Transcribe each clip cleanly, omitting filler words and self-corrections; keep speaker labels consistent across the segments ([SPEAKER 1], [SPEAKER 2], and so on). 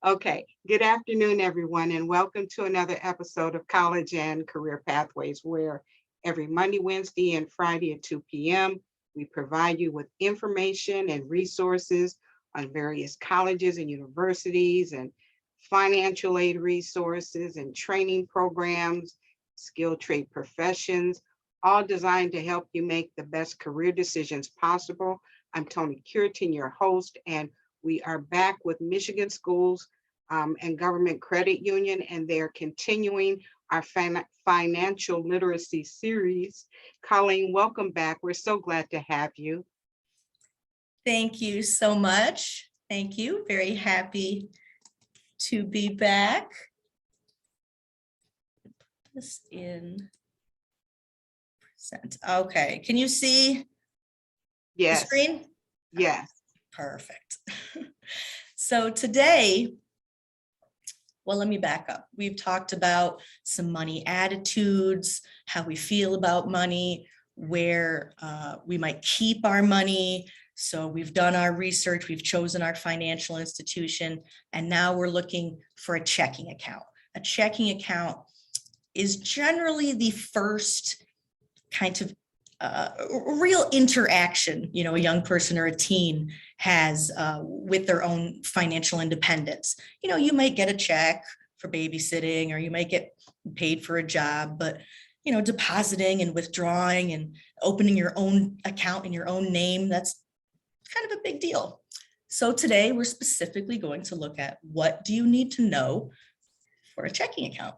[SPEAKER 1] Okay, good afternoon, everyone, and welcome to another episode of College and Career Pathways, where every Monday, Wednesday, and Friday at 2 p.m., we provide you with information and resources on various colleges and universities and financial aid resources and training programs, skilled trade professions, all designed to help you make the best career decisions possible. I'm Tony Curitin, your host, and we are back with Michigan Schools and Government Credit Union, and they're continuing our financial literacy series. Colleen, welcome back. We're so glad to have you.
[SPEAKER 2] Thank you so much. Thank you. Very happy to be back. Put this in present. Okay, can you see
[SPEAKER 1] Yes.
[SPEAKER 2] the screen?
[SPEAKER 1] Yes.
[SPEAKER 2] Perfect. So today, well, let me back up. We've talked about some money attitudes, how we feel about money, where we might keep our money. So we've done our research, we've chosen our financial institution, and now we're looking for a checking account. A checking account is generally the first kind of real interaction, a young person or a teen has with their own financial independence. You might get a check for babysitting, or you might get paid for a job, but depositing and withdrawing and opening your own account in your own name, that's kind of a big deal. So today we're specifically going to look at, what do you need to know for a checking account?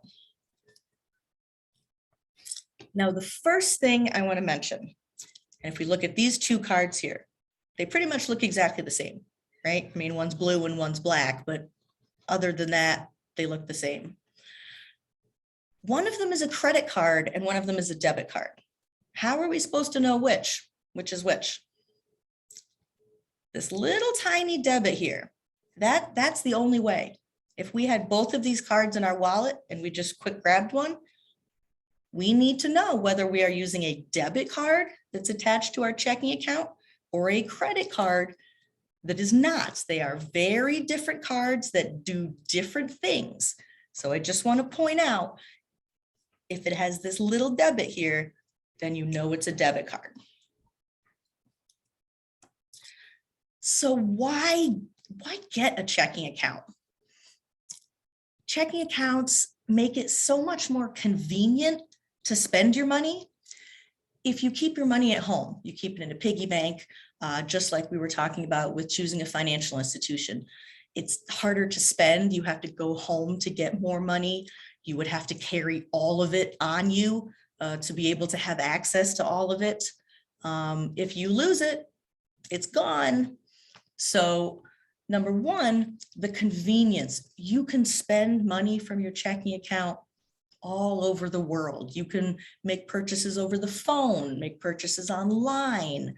[SPEAKER 2] Now, the first thing I want to mention, and if we look at these two cards here, they pretty much look exactly the same, right? I mean, one's blue and one's black, but other than that, they look the same. One of them is a credit card and one of them is a debit card. How are we supposed to know which is which? This little tiny debit here, that's the only way. If we had both of these cards in our wallet and we just quick grabbed one, we need to know whether we are using a debit card that's attached to our checking account or a credit card that is not. They are very different cards that do different things. So I just want to point out, if it has this little debit here, then you know it's a debit card. So why get a checking account? Checking accounts make it so much more convenient to spend your money. If you keep your money at home, you keep it in a piggy bank, just like we were talking about with choosing a financial institution. It's harder to spend. You have to go home to get more money. You would have to carry all of it on you to be able to have access to all of it. If you lose it, it's gone. So number one, the convenience. You can spend money from your checking account all over the world. You can make purchases over the phone, make purchases online,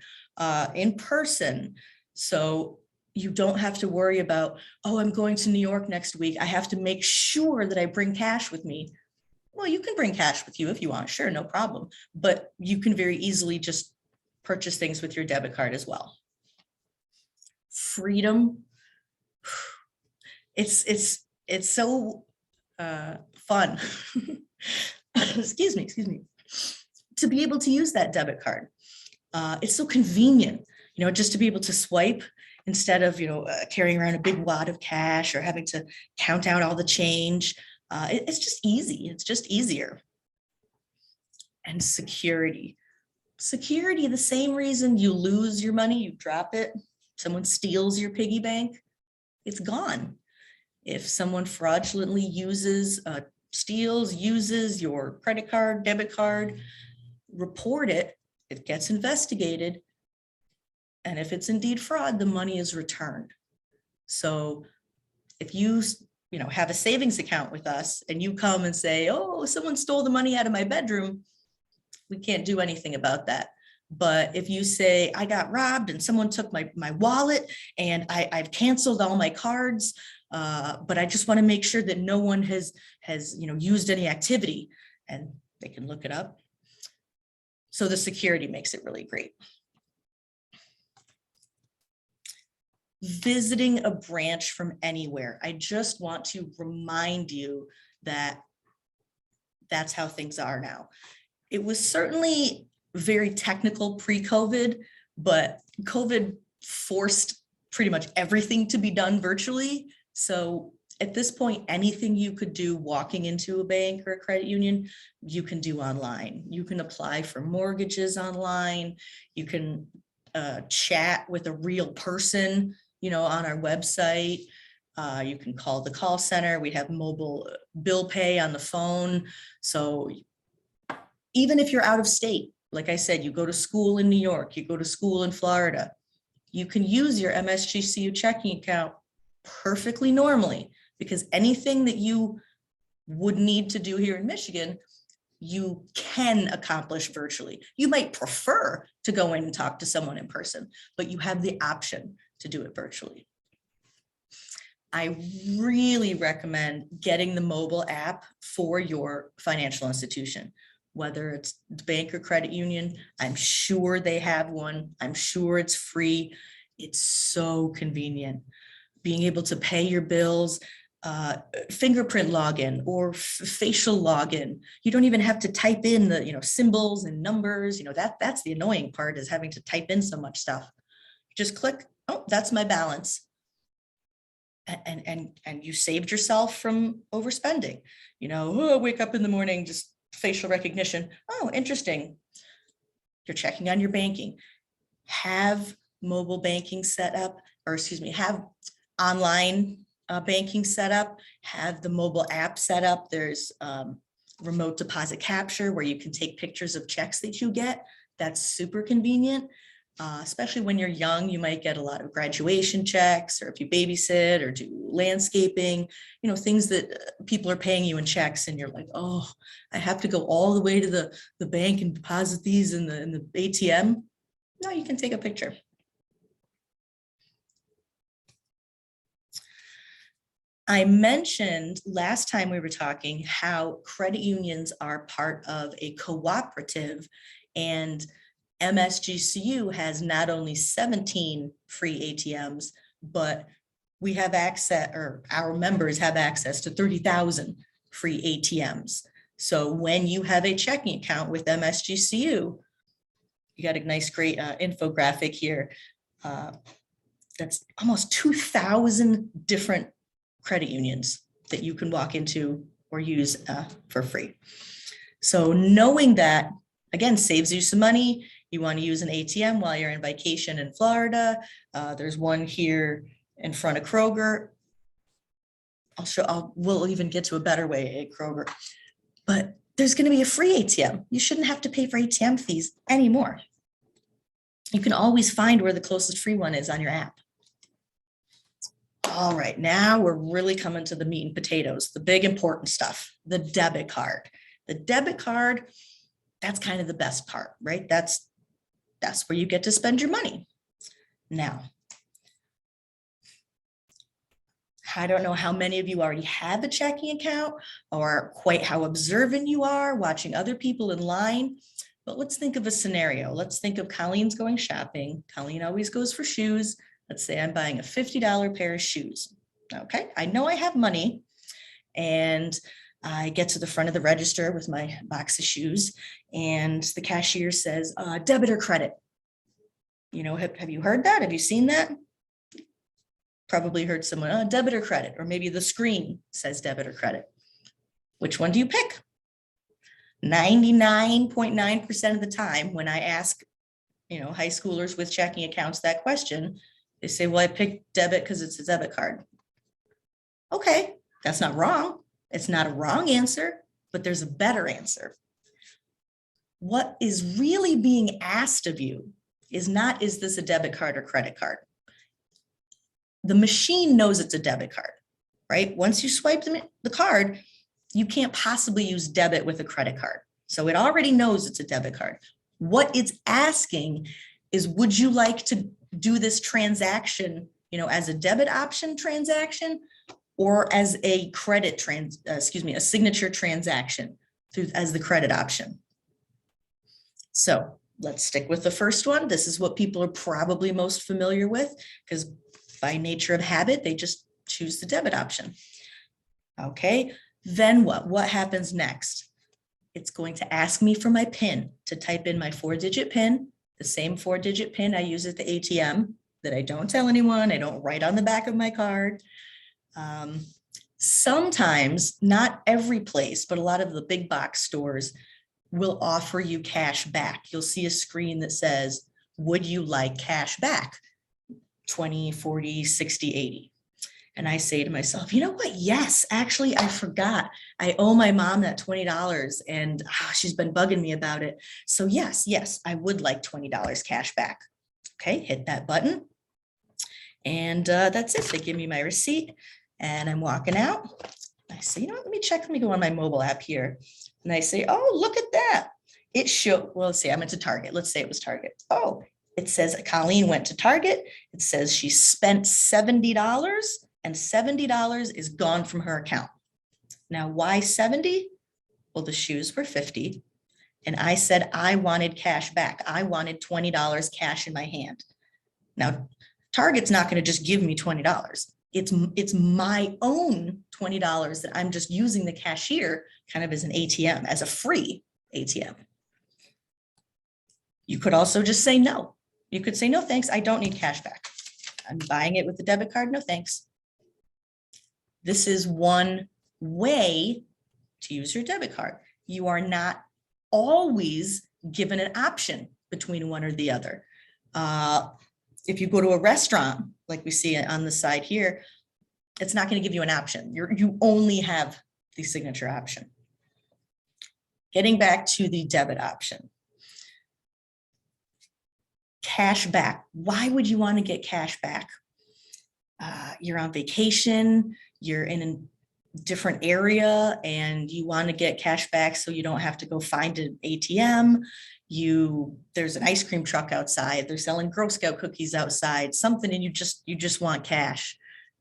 [SPEAKER 2] in person. So you don't have to worry about, oh, I'm going to New York next week, I have to make sure that I bring cash with me. Well, you can bring cash with you if you want, sure, no problem. But you can very easily just purchase things with your debit card as well. Freedom. It's so fun. excuse me, to be able to use that debit card. It's so convenient, just to be able to swipe instead of, carrying around a big wad of cash or having to count out all the change. It's just easy. It's just easier. And security, the same reason you lose your money, you drop it, someone steals your piggy bank, it's gone. If someone fraudulently uses your credit card, debit card, report it, it gets investigated. And if it's indeed fraud, the money is returned. So if you have a savings account with us and you come and say, oh, someone stole the money out of my bedroom, we can't do anything about that. But if you say, I got robbed and someone took my wallet and I've canceled all my cards, but I just want to make sure that no one has used any activity, and they can look it up. So the security makes it really great. visiting a branch from anywhere. I just want to remind you that that's how things are now. It was certainly very technical pre-COVID, but COVID forced pretty much everything to be done virtually. So at this point, anything you could do walking into a bank or a credit union, you can do online. You can apply for mortgages online. You can chat with a real person, on our website. You can call the call center. We have mobile bill pay on the phone. So even if you're out of state, like I said, you go to school in New York, you go to school in Florida, you can use your MSGCU checking account perfectly normally, because anything that you would need to do here in Michigan, you can accomplish virtually. You might prefer to go in and talk to someone in person, but you have the option to do it virtually. I really recommend getting the mobile app for your financial institution, whether it's the bank or credit union. I'm sure they have one. I'm sure it's free. It's so convenient. Being able to pay your bills, fingerprint login or facial login. You don't even have to type in the symbols and numbers. That's the annoying part, is having to type in so much stuff. Just click, oh, that's my balance. And you saved yourself from overspending. Wake up in the morning, just facial recognition. Oh, interesting. You're checking on your banking. Have mobile banking set up, have online banking set up, have the mobile app set up. There's remote deposit capture where you can take pictures of checks that you get. That's super convenient. Especially when you're young, you might get a lot of graduation checks, or if you babysit or do landscaping, things that people are paying you in checks, and you're like, oh, I have to go all the way to the bank and deposit these in the ATM. No, you can take a picture. I mentioned last time we were talking how credit unions are part of a cooperative, and MSGCU has not only 17 free ATMs, but we have access, or our members have access to 30,000 free ATMs. So when you have a checking account with MSGCU, you got a nice, great infographic here. That's almost 2,000 different credit unions that you can walk into or use for free. So knowing that, again, saves you some money. You want to use an ATM while you're in vacation in Florida. There's one here in front of Kroger. We'll even get to a better way at Kroger. But there's going to be a free ATM. You shouldn't have to pay for ATM fees anymore. You can always find where the closest free one is on your app. All right, now we're really coming to the meat and potatoes, the big important stuff, the debit card. The debit card, that's kind of the best part, right? That's where you get to spend your money. Now, I don't know how many of you already have a checking account or quite how observant you are watching other people in line, but let's think of a scenario. Let's think of Colleen's going shopping. Colleen always goes for shoes. Let's say I'm buying a $50 pair of shoes. Okay, I know I have money, and I get to the front of the register with my box of shoes, and the cashier says, debit or credit. Have you heard that? Have you seen that? Probably heard someone, debit or credit, or maybe the screen says debit or credit. Which one do you pick? 99.9% of the time when I ask, high schoolers with checking accounts that question, they say, well, I picked debit because it's a debit card. Okay, that's not wrong. It's not a wrong answer, but there's a better answer. What is really being asked of you is not, is this a debit card or credit card? The machine knows it's a debit card, right? Once you swipe the card, you can't possibly use debit with a credit card. So it already knows it's a debit card. What it's asking is, would you like to do this transaction, as a debit option transaction, or as a credit a signature transaction as the credit option? So let's stick with the first one. This is what people are probably most familiar with, because by nature of habit, they just choose the debit option. Okay, then what? What happens next? It's going to ask me for my PIN, to type in my 4-digit PIN, the same 4-digit PIN I use at the ATM that I don't tell anyone, I don't write on the back of my card. Sometimes, not every place, but a lot of the big box stores will offer you cash back. You'll see a screen that says, would you like cash back? 20, 40, 60, 80. And I say to myself, you know what? Yes, actually, I forgot. I owe my mom that $20 and she's been bugging me about it. So yes, I would like $20 cash back. Okay, hit that button. And that's it. They give me my receipt and I'm walking out. I say, you know what? Let me go on my mobile app here. And I say, oh, look at that. It showed, well, let's see, I went to Target. Let's say it was Target. Oh, it says Colleen went to Target. It says she spent $70 and $70 is gone from her account. Now, why 70? Well, the shoes were 50. And I said I wanted cash back. I wanted $20 cash in my hand. Now, Target's not going to just give me $20. It's my own $20 that I'm just using the cashier kind of as an ATM, as a free ATM. You could also just say no. You could say, no, thanks, I don't need cash back. I'm buying it with the debit card, no thanks. This is one way to use your debit card. You are not always given an option between one or the other. If you go to a restaurant, like we see on the side here, it's not going to give you an option. You only have the signature option. Getting back to the debit option. Cash back. Why would you want to get cash back? You're on vacation, you're in a different area, and you want to get cash back so you don't have to go find an ATM. There's an ice cream truck outside, they're selling Girl Scout cookies outside, something, and you just want cash.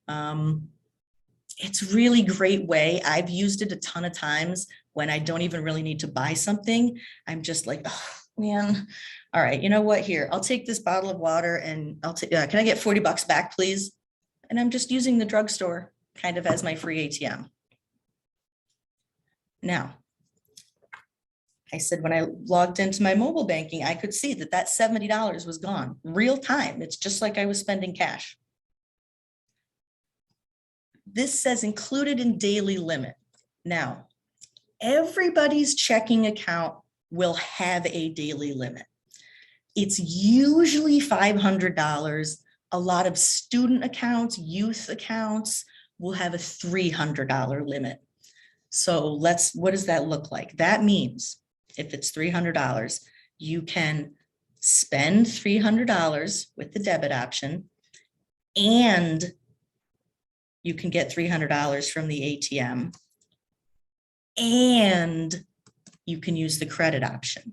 [SPEAKER 2] It's a really great way. I've used it a ton of times when I don't even really need to buy something. I'm just like, oh man, all right, you know what, here, I'll take this bottle of water and I'll take, can I get 40 bucks back, please? And I'm just using the drugstore kind of as my free ATM. Now, I said when I logged into my mobile banking, I could see that that $70 was gone real time. It's just like I was spending cash. This says included in daily limit. Now, everybody's checking account will have a daily limit. It's usually $500. A lot of student accounts, youth accounts will have a $300 limit. So what does that look like? That means if it's $300, you can spend $300 with the debit option, and you can get $300 from the ATM, and you can use the credit option.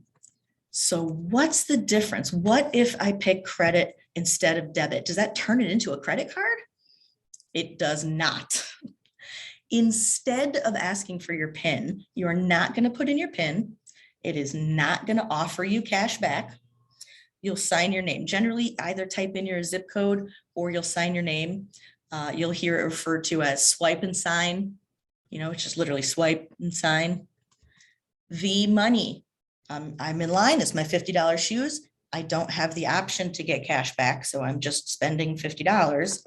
[SPEAKER 2] So what's the difference? What if I pick credit instead of debit? Does that turn it into a credit card? It does not. Instead of asking for your PIN, you are not going to put in your PIN. It is not going to offer you cash back. You'll sign your name. Generally, either type in your zip code or you'll sign your name. You'll hear it referred to as swipe and sign. You know, it's just literally swipe and sign. The money. I'm in line. It's my $50 shoes. I don't have the option to get cash back, so I'm just spending $50.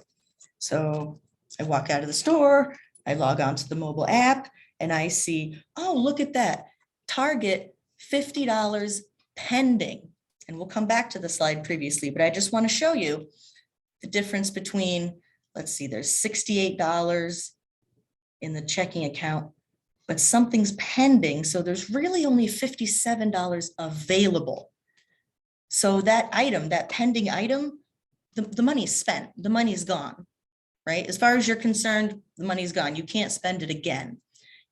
[SPEAKER 2] So I walk out of the store, I log on to the mobile app, and I see, oh, look at that. Target, $50 pending. And we'll come back to the slide previously, but I just want to show you the difference between, let's see, there's $68 in the checking account, but something's pending. So there's really only $57 available. So that item, that pending item, the money's spent, the money's gone, right? As far as you're concerned, the money's gone. You can't spend it again.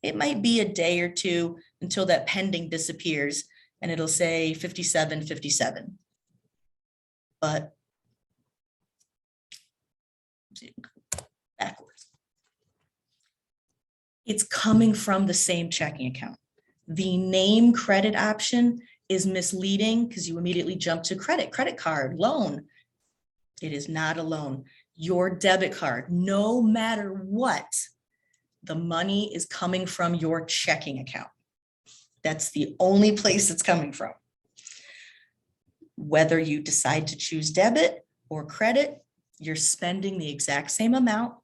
[SPEAKER 2] It might be a day or two until that pending disappears and it'll say 57.57. But backwards. It's coming from the same checking account. The name credit option is misleading because you immediately jump to credit card, loan. It is not a loan. your debit card, no matter what, the money is coming from your checking account. That's the only place it's coming from. Whether you decide to choose debit or credit, you're spending the exact same amount.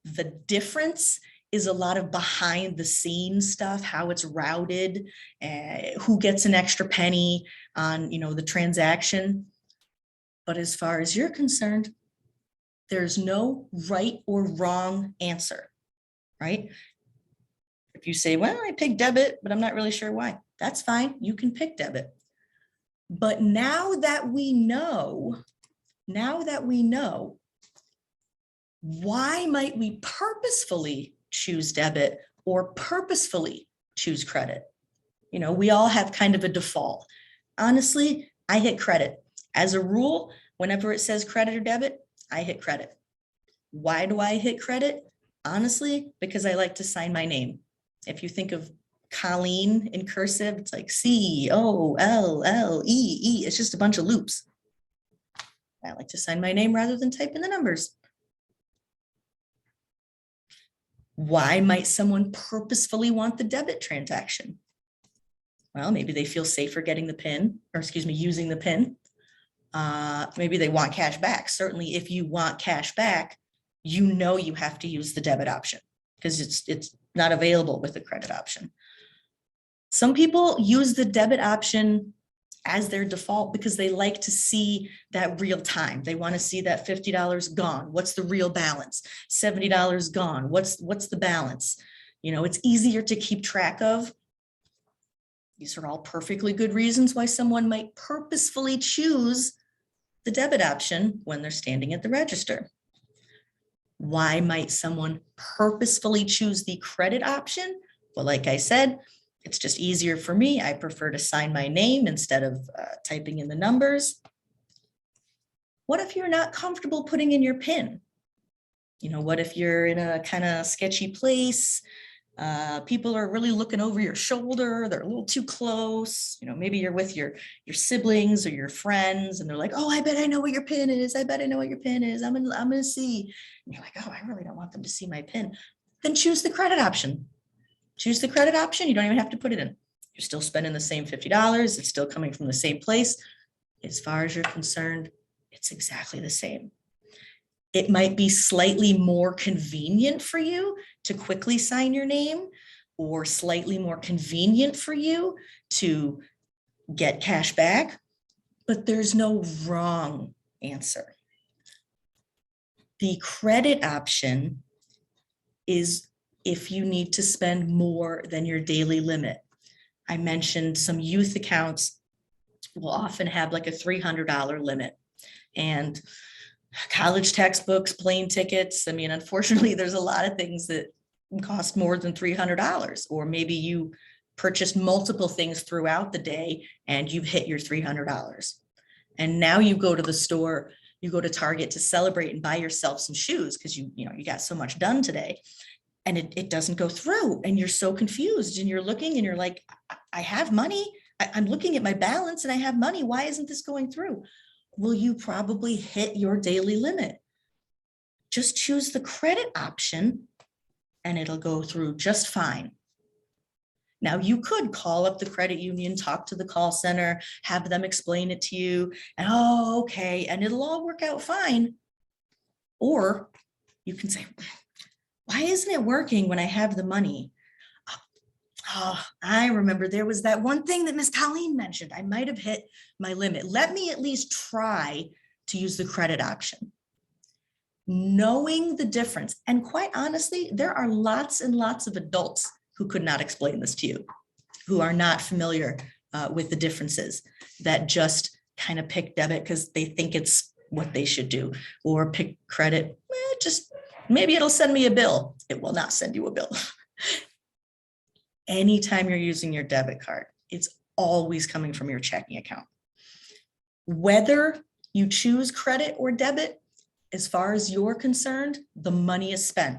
[SPEAKER 2] The difference is a lot of behind the scenes stuff, how it's routed, who gets an extra penny on, the transaction. But as far as you're concerned, there's no right or wrong answer, right? If you say, well, I picked debit, but I'm not really sure why, that's fine. You can pick debit. But now that we know, why might we purposefully choose debit or purposefully choose credit? We all have kind of a default. Honestly, I hit credit. As a rule, whenever it says credit or debit, I hit credit. Why do I hit credit? Honestly, because I like to sign my name. If you think of Colleen in cursive, it's like COLLEE. It's just a bunch of loops. I like to sign my name rather than type in the numbers. Why might someone purposefully want the debit transaction? Well, maybe they feel safer getting the PIN, using the PIN. Maybe they want cash back. Certainly, if you want cash back, you have to use the debit option because it's not available with the credit option. Some people use the debit option as their default because they like to see that real time. They want to see that $50 gone. What's the real balance? $70 gone. What's the balance? It's easier to keep track of. These are all perfectly good reasons why someone might purposefully choose the debit option when they're standing at the register. Why might someone purposefully choose the credit option? Well, like I said, it's just easier for me. I prefer to sign my name instead of typing in the numbers. What if you're not comfortable putting in your PIN? What if you're in a kind of sketchy place? People are really looking over your shoulder. They're a little too close. Maybe you're with your siblings or your friends and they're like, oh, I bet I know what your PIN is. I bet I know what your PIN is. I'm gonna see. And you're like, oh, I really don't want them to see my PIN. Then choose the credit option. Choose the credit option. You don't even have to put it in. You're still spending the same $50. It's still coming from the same place. As far as you're concerned, it's exactly the same. It might be slightly more convenient for you to quickly sign your name or slightly more convenient for you to get cash back, but there's no wrong answer. The credit option is if you need to spend more than your daily limit. I mentioned some youth accounts will often have like a $300 limit, and college textbooks, plane tickets. Unfortunately, there's a lot of things that cost more than $300, or maybe you purchased multiple things throughout the day and you've hit your $300. And now you go to the store, you go to Target to celebrate and buy yourself some shoes because you got so much done today. And it doesn't go through and you're so confused and you're looking and you're like, I have money. I'm looking at my balance and I have money. Why isn't this going through? Well, you probably hit your daily limit. Just choose the credit option and it'll go through just fine. Now, you could call up the credit union, talk to the call center, have them explain it to you, and oh, okay, and it'll all work out fine. Or you can say, why isn't it working when I have the money? Oh, I remember there was that one thing that Miss Colleen mentioned. I might have hit my limit. Let me at least try to use the credit option. Knowing the difference, and quite honestly, there are lots and lots of adults who could not explain this to you, who are not familiar with the differences, that just kind of pick debit because they think it's what they should do, or pick credit, just maybe it'll send me a bill. It will not send you a bill. Anytime you're using your debit card, it's always coming from your checking account. Whether you choose credit or debit, as far as you're concerned, the money is spent.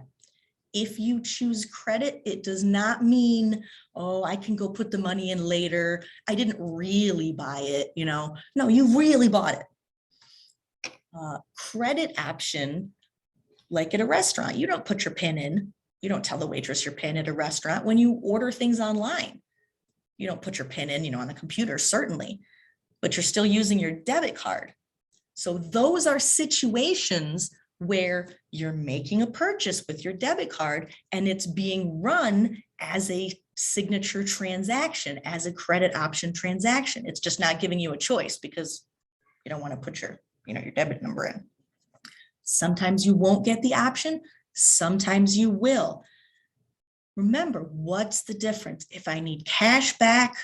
[SPEAKER 2] If you choose credit, it does not mean, oh, I can go put the money in later. I didn't really buy it, No, you really bought it. Credit option Like at a restaurant, you don't put your PIN in. You don't tell the waitress your PIN at a restaurant. When you order things online, you don't put your PIN in, on the computer, certainly, but you're still using your debit card. So those are situations where you're making a purchase with your debit card and it's being run as a signature transaction, as a credit option transaction. It's just not giving you a choice because you don't want to put your debit number in. Sometimes you won't get the option. Sometimes you will. Remember, what's the difference? If I need cash back,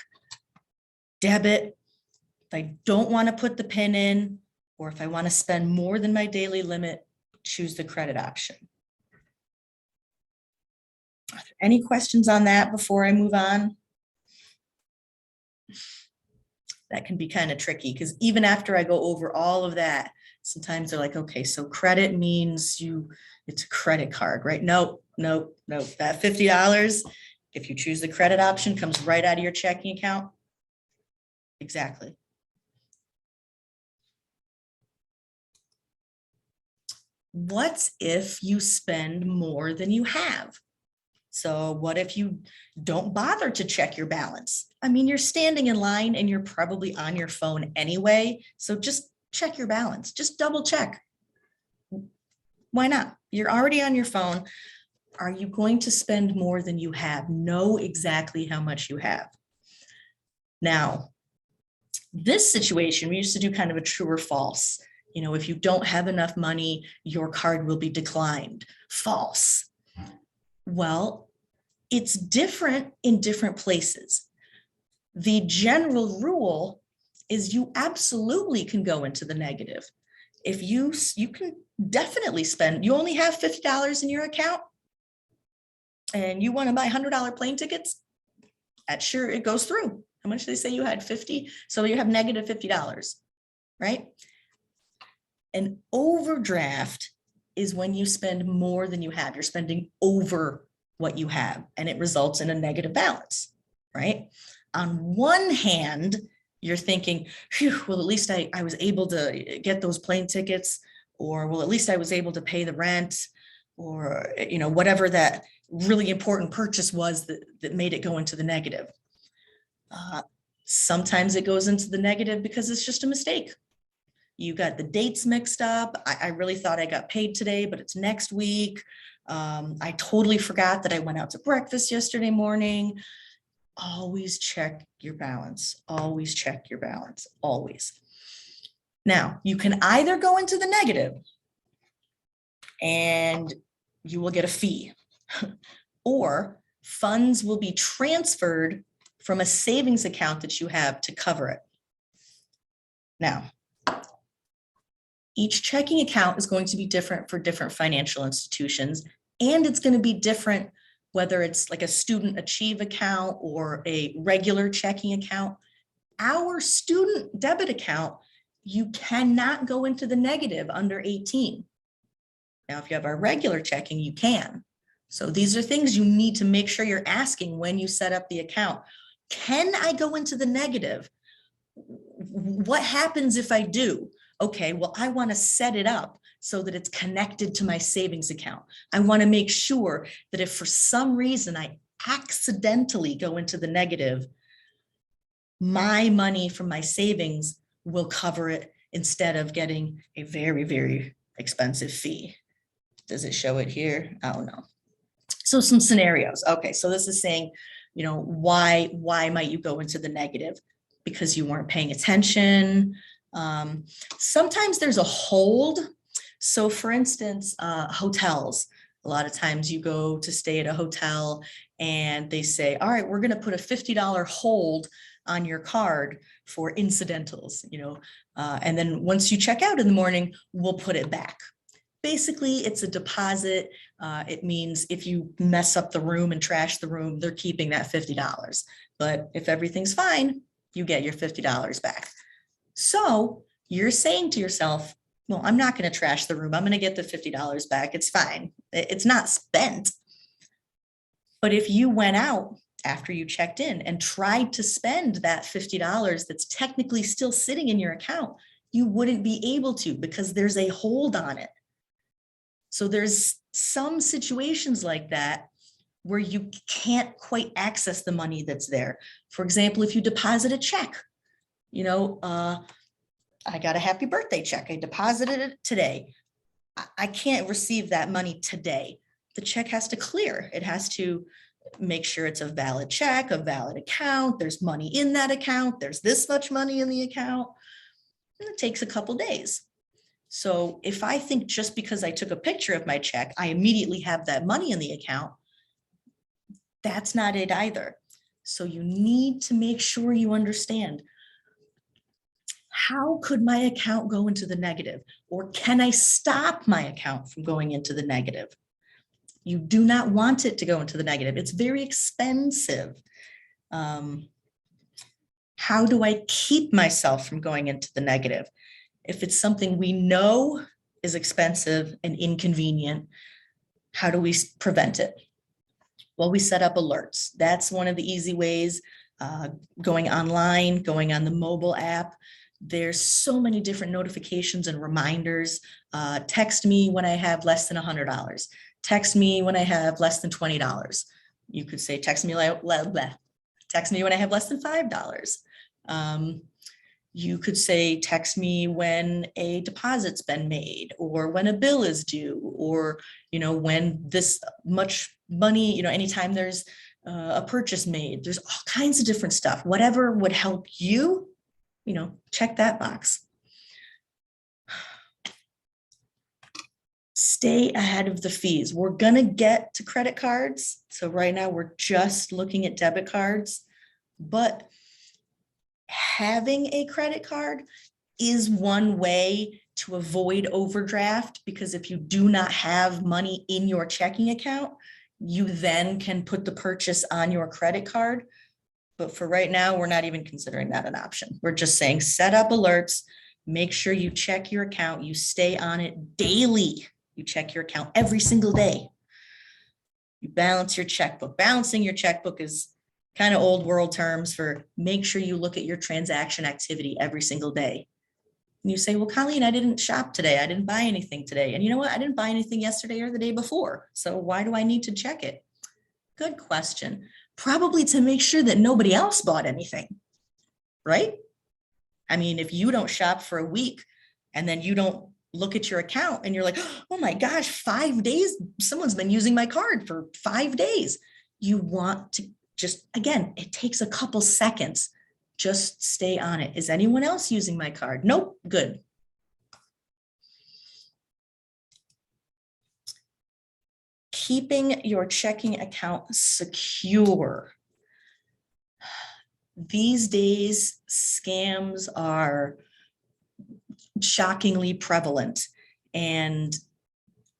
[SPEAKER 2] debit, if I don't want to put the PIN in, or if I want to spend more than my daily limit, choose the credit option. Are there any questions on that before I move on? That can be kind of tricky because even after I go over all of that, sometimes they're like, okay, so credit means it's a credit card, right? Nope. That $50, if you choose the credit option, comes right out of your checking account. Exactly. What if you spend more than you have? So what if you don't bother to check your balance? I mean, you're standing in line and you're probably on your phone anyway. So just check your balance, just double check. Why not? You're already on your phone. Are you going to spend more than you have? Know exactly how much you have. Now, this situation, we used to do kind of a true or false. If you don't have enough money, your card will be declined. False. Well, it's different in different places. The general rule is you absolutely can go into the negative. If you can definitely spend, you only have $50 in your account and you want to buy $100 plane tickets, it goes through. How much did they say you had? 50? So you have negative $50, right? An overdraft is when you spend more than you have. You're spending over what you have, and it results in a negative balance, right? On one hand, you're thinking, well, at least I was able to get those plane tickets, or well, at least I was able to pay the rent, or whatever that really important purchase was that made it go into the negative. Sometimes it goes into the negative because it's just a mistake. You got the dates mixed up. I really thought I got paid today, but it's next week. I totally forgot that I went out to breakfast yesterday morning. Always check your balance. Always check your balance. Always. Now, you can either go into the negative and you will get a fee, or funds will be transferred from a savings account that you have to cover it. Now, each checking account is going to be different for different financial institutions, and it's going to be different whether it's like a student achieve account or a regular checking account. Our student debit account, you cannot go into the negative under 18. Now, if you have our regular checking, you can. So these are things you need to make sure you're asking when you set up the account. Can I go into the negative? What happens if I do? Okay, well, I want to set it up so that it's connected to my savings account. I want to make sure that if for some reason I accidentally go into the negative, my money from my savings will cover it instead of getting a very, very expensive fee. Does it show it here? Oh, no. So some scenarios. Okay, so this is saying, why might you go into the negative? Because you weren't paying attention. Sometimes there's a hold. So for instance, hotels, a lot of times you go to stay at a hotel and they say, all right, we're going to put a $50 hold on your card for incidentals, and then once you check out in the morning, we'll put it back. Basically, it's a deposit. It means if you mess up the room and trash the room, they're keeping that $50. But if everything's fine, you get your $50 back. So you're saying to yourself, well, I'm not going to trash the room. I'm going to get the $50 back. It's fine. It's not spent. But if you went out after you checked in and tried to spend that $50 that's technically still sitting in your account, you wouldn't be able to because there's a hold on it. So there's some situations like that where you can't quite access the money that's there. For example, if you deposit a check, I got a happy birthday check. I deposited it today. I can't receive that money today. The check has to clear. It has to make sure it's a valid check, a valid account. There's money in that account. There's this much money in the account. And it takes a couple days. So if I think just because I took a picture of my check, I immediately have that money in the account, that's not it either. So you need to make sure you understand, how could my account go into the negative? Or can I stop my account from going into the negative? You do not want it to go into the negative. It's very expensive. How do I keep myself from going into the negative? If it's something we know is expensive and inconvenient, how do we prevent it? Well, we set up alerts. That's one of the easy ways. Going online, going on the mobile app. There's so many different notifications and reminders. Text me when I have less than $100. Text me when I have less than $20. You could say, text me when I have less than $5. You could say, text me when a deposit's been made, or when a bill is due, or, when this much money, anytime there's a purchase made. There's all kinds of different stuff. Whatever would help you, check that box. Stay ahead of the fees. We're going to get to credit cards. So right now we're just looking at debit cards, but having a credit card is one way to avoid overdraft, because if you do not have money in your checking account, you then can put the purchase on your credit card. But for right now, we're not even considering that an option. We're just saying, set up alerts, make sure you check your account, you stay on it daily. You check your account every single day. You balance your checkbook. Balancing your checkbook is kind of old world terms for make sure you look at your transaction activity every single day. And you say, well, Colleen, I didn't shop today. I didn't buy anything today. And you know what? I didn't buy anything yesterday or the day before. So why do I need to check it? Good question. Probably to make sure that nobody else bought anything, right? I mean, if you don't shop for a week and then you don't look at your account and you're like, oh my gosh, 5 days, someone's been using my card for 5 days. You want to just, again, it takes a couple seconds. Just stay on it. Is anyone else using my card? Nope. Good. Keeping your checking account secure. These days, scams are shockingly prevalent, and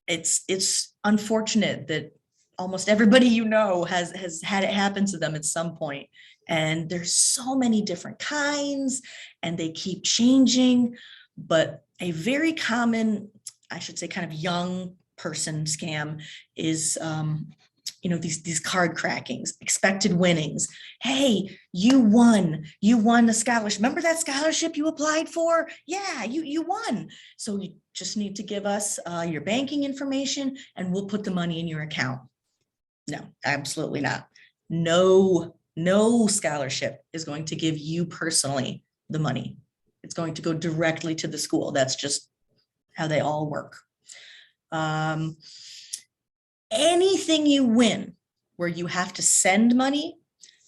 [SPEAKER 2] it's unfortunate that almost everybody has had it happen to them at some point. And there's so many different kinds, and they keep changing. But a very common, I should say, kind of young person scam is these card crackings, expected winnings. Hey, you won a scholarship. Remember that scholarship you applied for? Yeah, you won. So you just need to give us your banking information and we'll put the money in your account. No, absolutely not. No scholarship is going to give you personally the money. It's going to go directly to the school. That's just how they all work. Anything you win where you have to send money,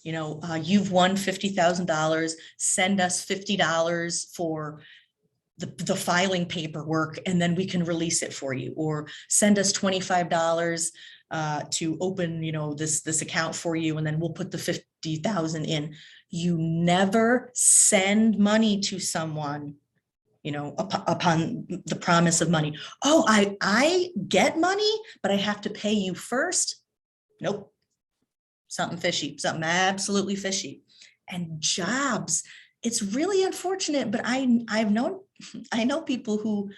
[SPEAKER 2] you've won $50,000, send us $50 for the filing paperwork, and then we can release it for you, or send us $25 to open, this account for you, and then we'll put the $50,000 in. You never send money to someone, upon the promise of money. Oh, I get money, but I have to pay you first. Nope. Something fishy, something absolutely fishy. And jobs, it's really unfortunate, but I know people who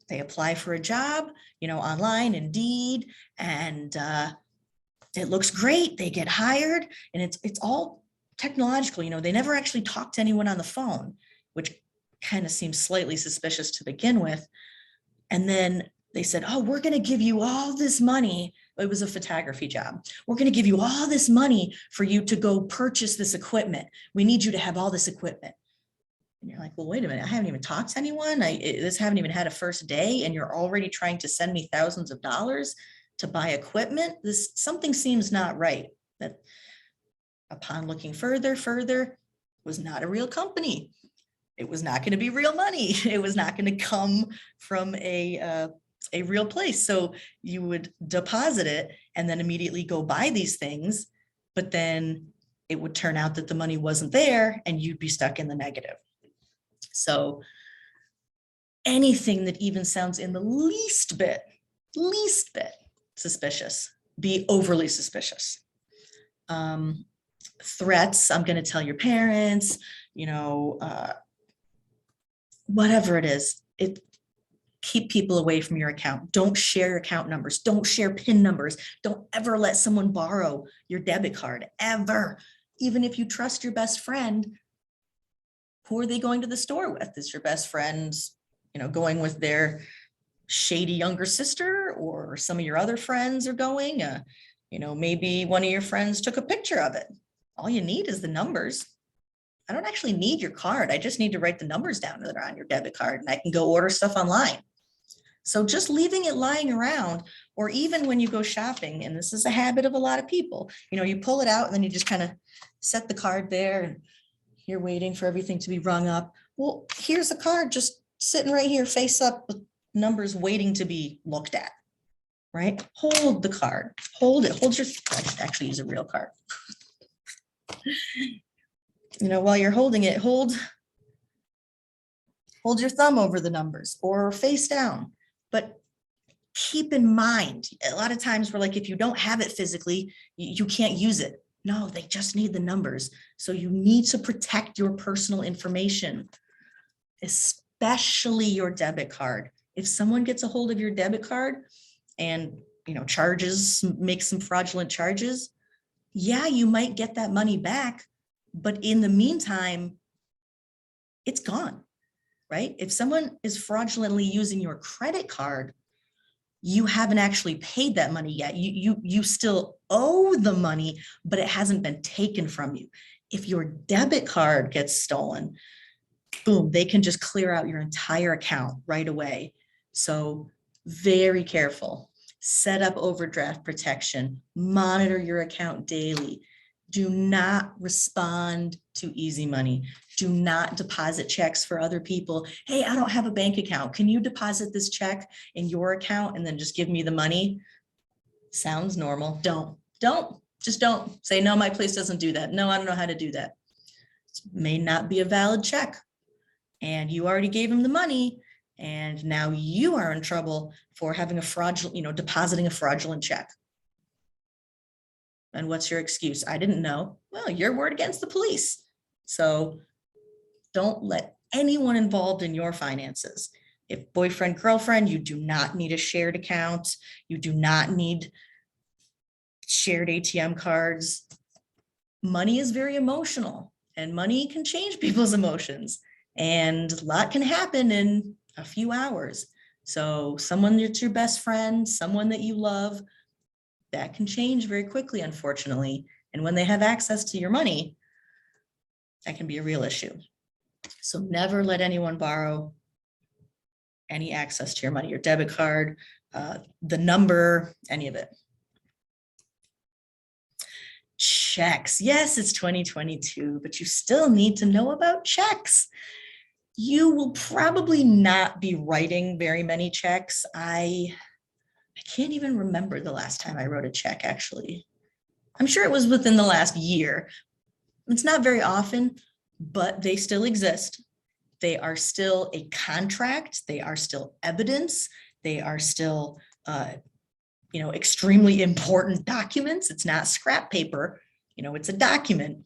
[SPEAKER 2] they apply for a job, online, Indeed, and it looks great. They get hired, and it's all technological. They never actually talk to anyone on the phone, which kind of seems slightly suspicious to begin with. And then They said, oh, we're going to give you all this money. It was a photography job. We're going to give you all this money for you to go purchase this equipment. We need you to have all this equipment. And you're like, well, wait a minute. I haven't even talked to anyone. This haven't even had a first day. And you're already trying to send me thousands of dollars to buy equipment. Something seems not right. That upon looking further, was not a real company. It was not going to be real money. It was not going to come from a real place. So you would deposit it and then immediately go buy these things, but then it would turn out that the money wasn't there and you'd be stuck in the negative. So anything that even sounds in the least bit suspicious, be overly suspicious. Threats, I'm going to tell your parents, whatever it is, keep people away from your account. Don't share your account numbers. Don't share PIN numbers. Don't ever let someone borrow your debit card, ever. Even if you trust your best friend, who are they going to the store with? Is your best friend, going with their shady younger sister, or some of your other friends are going? Maybe one of your friends took a picture of it. All you need is the numbers. I don't actually need your card. I just need to write the numbers down that are on your debit card, and I can go order stuff online. So just leaving it lying around, or even when you go shopping, and this is a habit of a lot of people, you pull it out and then you just kind of set the card there and you're waiting for everything to be rung up. Well, here's a card just sitting right here, face up, with numbers waiting to be looked at, right? Hold the card, hold it, I should actually use a real card. While you're holding it, hold your thumb over the numbers or face down. But keep in mind, a lot of times we're like, if you don't have it physically, you can't use it. No, they just need the numbers. So you need to protect your personal information, especially your debit card. If someone gets a hold of your debit card and, makes some fraudulent charges, yeah, you might get that money back. But in the meantime, it's gone, right? If someone is fraudulently using your credit card, you haven't actually paid that money yet. You still owe the money, but it hasn't been taken from you. If your debit card gets stolen, boom, they can just clear out your entire account right away. So very careful. Set up overdraft protection. Monitor your account daily. Do not respond to easy money. Do not deposit checks for other people. Hey, I don't have a bank account. Can you deposit this check in your account and then just give me the money? Sounds normal. Just don't say, no, my place doesn't do that. No, I don't know how to do that. It may not be a valid check. And you already gave him the money. And now you are in trouble for having a fraudulent, depositing a fraudulent check. And what's your excuse? I didn't know. Well, your word against the police. So don't let anyone involved in your finances. If boyfriend, girlfriend, you do not need a shared account. You do not need shared ATM cards. Money is very emotional, and money can change people's emotions. And a lot can happen in a few hours. So someone that's your best friend, someone that you love, that can change very quickly, unfortunately. And when they have access to your money, that can be a real issue. So never let anyone borrow any access to your money, your debit card, the number, any of it. Checks. Yes, it's 2022, but you still need to know about checks. You will probably not be writing very many checks. I can't even remember the last time I wrote a check, actually. I'm sure it was within the last year. It's not very often, but they still exist. They are still a contract. They are still evidence. They are still, extremely important documents. It's not scrap paper, it's a document.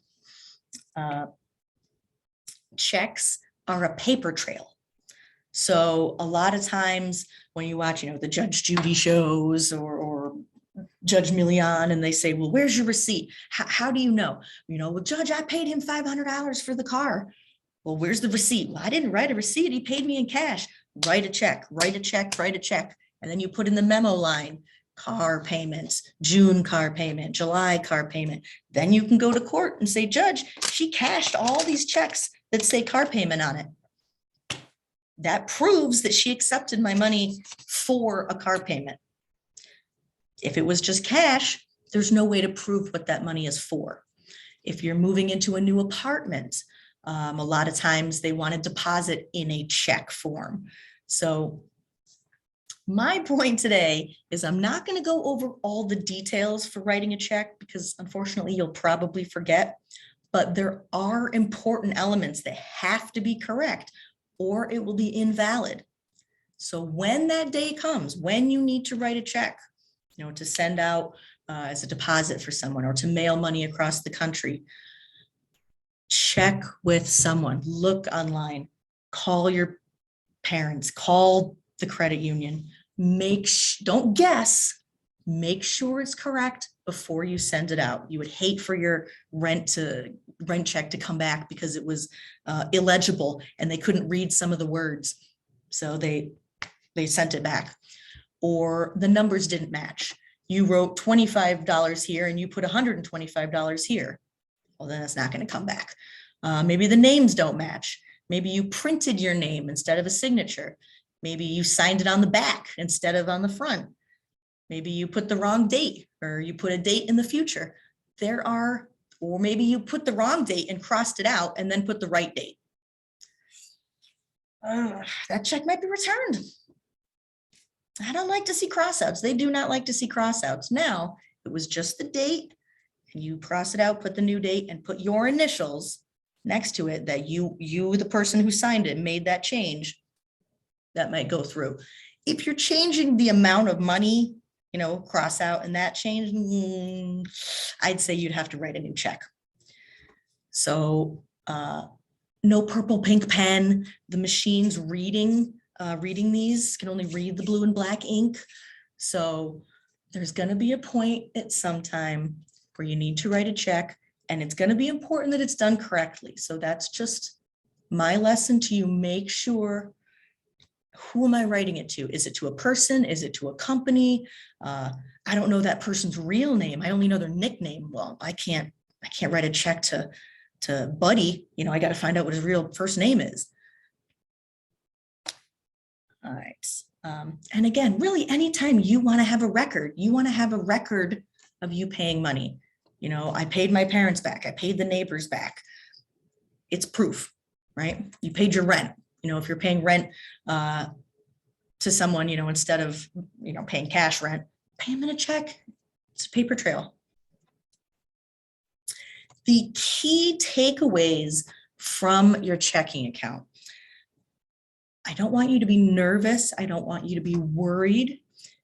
[SPEAKER 2] Checks are a paper trail. So a lot of times when you watch, the Judge Judy shows or Judge Milian, and they say, well, where's your receipt? How do you know? Well, Judge, I paid him $500 for the car. Well, where's the receipt? Well, I didn't write a receipt. He paid me in cash. Write a check, write a check, write a check. And then you put in the memo line, car payments, June car payment, July car payment. Then you can go to court and say, Judge, she cashed all these checks that say car payment on it. That proves that she accepted my money for a car payment. If it was just cash, there's no way to prove what that money is for. If you're moving into a new apartment, a lot of times they want a deposit in a check form. So my point today is I'm not going to go over all the details for writing a check because unfortunately you'll probably forget, but there are important elements that have to be correct or it will be invalid. So when that day comes, when you need to write a check, to send out as a deposit for someone or to mail money across the country, check with someone, look online, call your parents, call the credit union, don't guess, make sure it's correct before you send it out. You would hate for your rent check to come back because it was illegible and they couldn't read some of the words. So they sent it back. Or the numbers didn't match. You wrote $25 here and you put $125 here. Well, then it's not going to come back. Maybe the names don't match. Maybe you printed your name instead of a signature. Maybe you signed it on the back instead of on the front. Maybe you put the wrong date or you put a date in the future. Or maybe you put the wrong date and crossed it out and then put the right date. That check might be returned. I don't like to see crossouts. They do not like to see crossouts. Now, it was just the date, and you cross it out, put the new date, and put your initials next to it that you, the person who signed it, made that change. That might go through. If you're changing the amount of money, cross out and that change, I'd say you'd have to write a new check. So no purple pink pen. The machine's reading these can only read the blue and black ink. So there's going to be a point at some time where you need to write a check, and it's going to be important that it's done correctly. So that's just my lesson to you. Make sure, who am I writing it to? Is it to a person? Is it to a company? I don't know that person's real name. I only know their nickname. Well, I can't write a check to Buddy. I got to find out what his real first name is. All right. And again, really, anytime you want to have a record, of you paying money. I paid my parents back. I paid the neighbors back. It's proof, right? You paid your rent. If you're paying rent to someone, instead of, paying cash rent, pay them in a check. It's a paper trail. The key takeaways from your checking account. I don't want you to be nervous. I don't want you to be worried.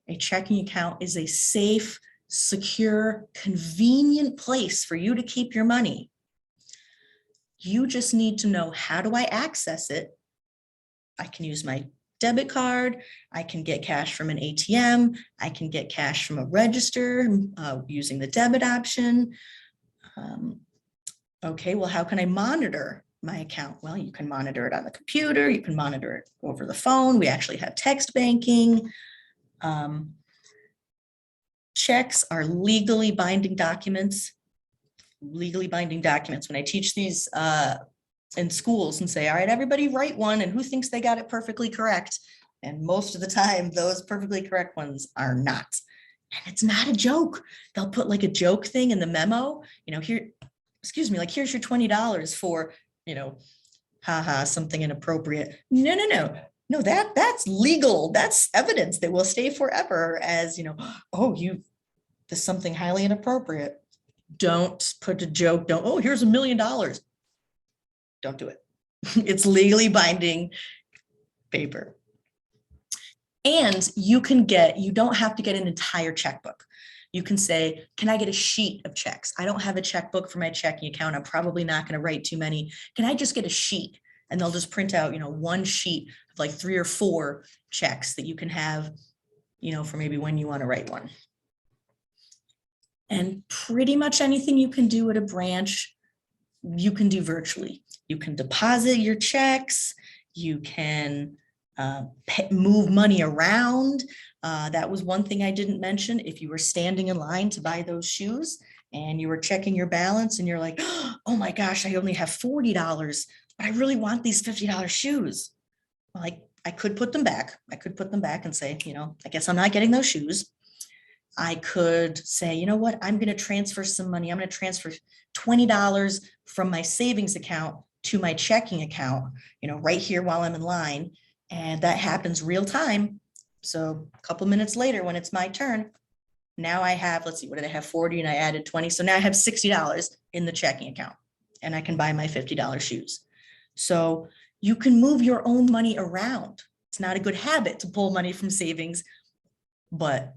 [SPEAKER 2] A checking account is a safe, secure, convenient place for you to keep your money. You just need to know, how do I access it? I can use my debit card. I can get cash from an ATM. I can get cash from a register using the debit option. Okay, well, how can I monitor my account? Well, you can monitor it on the computer. You can monitor it over the phone. We actually have text banking. Checks are legally binding documents. When I teach these in schools and say, all right, everybody write one, and who thinks they got it perfectly correct? And most of the time, those perfectly correct ones are not. And it's not a joke. They'll put like a joke thing in the memo, here, excuse me, like, here's your $20 for, something inappropriate. No, that's legal. That's evidence that will stay forever as, there's something highly inappropriate. Don't put a joke. Here's $1 million. Don't do it. It's legally binding paper. And you don't have to get an entire checkbook. You can say, can I get a sheet of checks? I don't have a checkbook for my checking account. I'm probably not going to write too many. Can I just get a sheet? And they'll just print out, one sheet of like 3 or 4 checks that you can have, for maybe when you want to write one. And pretty much anything you can do at a branch, you can do virtually. You can deposit your checks. You can move money around. That was one thing I didn't mention. If you were standing in line to buy those shoes and you were checking your balance and you're like, oh my gosh, I only have $40, but I really want these $50 shoes. Well, I could put them back. I could put them back and say, I guess I'm not getting those shoes. I could say, you know what, I'm going to transfer some money. I'm going to transfer $20 from my savings account to my checking account, right here while I'm in line. And that happens real time. So a couple minutes later, when it's my turn, now I have, let's see, what did I have? 40 and I added 20. So now I have $60 in the checking account and I can buy my $50 shoes. So you can move your own money around. It's not a good habit to pull money from savings, but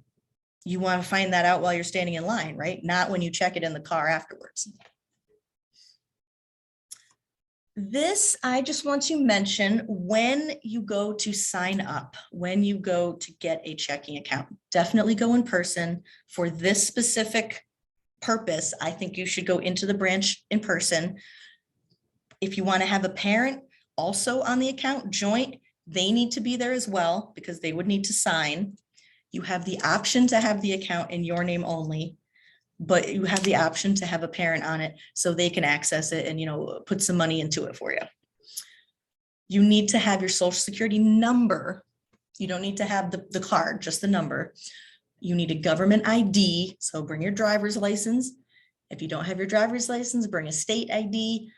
[SPEAKER 2] you want to find that out while you're standing in line, right? Not when you check it in the car afterwards. This, I just want to mention, when you go to sign up, when you go to get a checking account, definitely go in person. For this specific purpose, I think you should go into the branch in person. If you want to have a parent also on the account, joint, they need to be there as well because they would need to sign. You have the option to have the account in your name only, but you have the option to have a parent on it so they can access it and, put some money into it for you. You need to have your social security number. You don't need to have the card, just the number. You need a government ID. So bring your driver's license. If you don't have your driver's license, bring a state ID.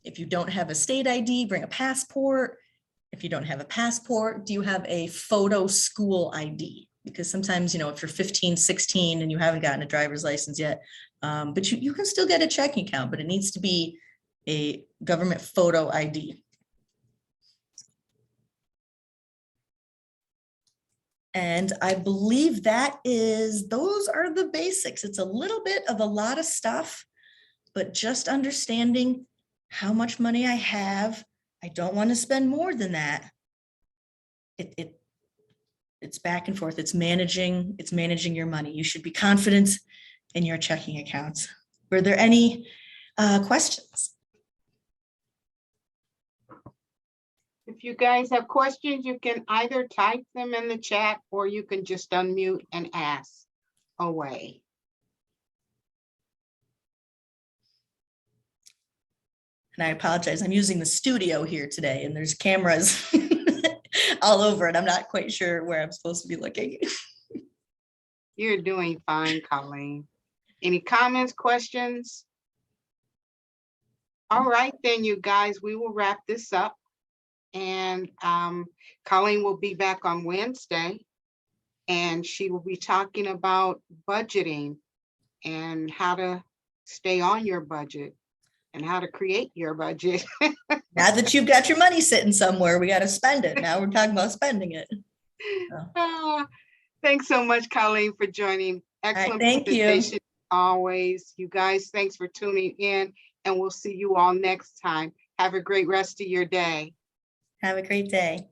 [SPEAKER 2] If you don't have a state ID, bring a passport. If you don't have a passport, do you have a photo school ID? Because sometimes, if you're 15, 16 and you haven't gotten a driver's license yet, but you can still get a checking account, but it needs to be a government photo ID. And I believe those are the basics. It's a little bit of a lot of stuff, but just understanding how much money I have. I don't want to spend more than that. It's back and forth. It's managing your money. You should be confident in your checking accounts. Were there any questions?
[SPEAKER 1] If you guys have questions, you can either type them in the chat or you can just unmute and ask away.
[SPEAKER 2] And I apologize. I'm using the studio here today and there's cameras all over it. I'm not quite sure where I'm supposed to be looking.
[SPEAKER 1] You're doing fine, Colleen. Any comments, questions? All right, then, you guys, we will wrap this up. And Colleen will be back on Wednesday and she will be talking about budgeting and how to stay on your budget and how to create your budget.
[SPEAKER 2] Now that you've got your money sitting somewhere, we got to spend it. Now we're talking about spending it.
[SPEAKER 1] Thanks so much, Colleen, for joining. Excellent
[SPEAKER 2] Thank you.
[SPEAKER 1] Always. You guys, thanks for tuning in and we'll see you all next time. Have a great rest of your day.
[SPEAKER 2] Have a great day.